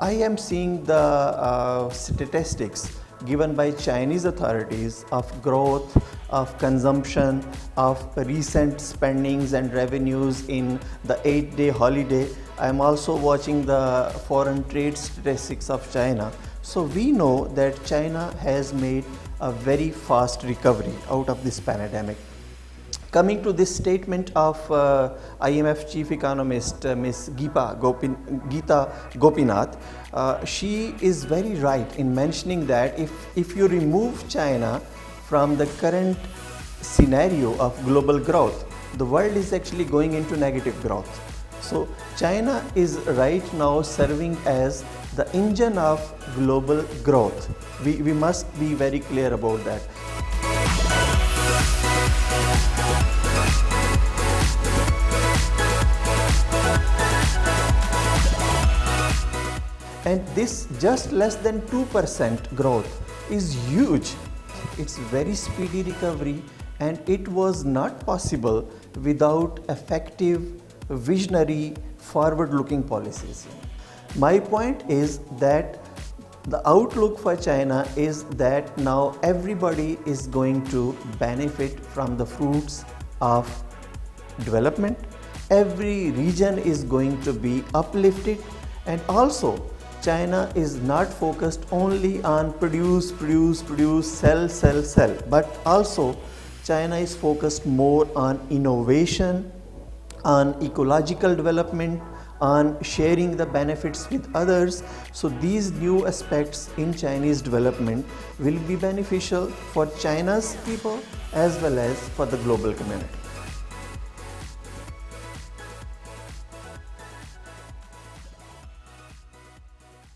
I am seeing the statistics given by Chinese authorities of growth, of consumption, of recent spendings and revenues in the 8-day holiday. I am also watching the foreign trade statistics of China. So we know that China has made a very fast recovery out of this pandemic. Coming to this statement of IMF chief economist Ms. Geeta Gopinath, she is very right in mentioning that if you remove China from the current scenario of global growth, the world is actually going into negative growth. So China is right now serving as the engine of global growth. We must be very clear about that. And this just less than 2% growth is huge. It's very speedy recovery, and it was not possible without effective, visionary, forward-looking policies. My point is that the outlook for China is that now everybody is going to benefit from the fruits of development. Every region is going to be uplifted, and also China is not focused only on produce, sell, but also China is focused more on innovation, on ecological development, on sharing the benefits with others. So these new aspects in Chinese development will be beneficial for China's people as well as for the global community.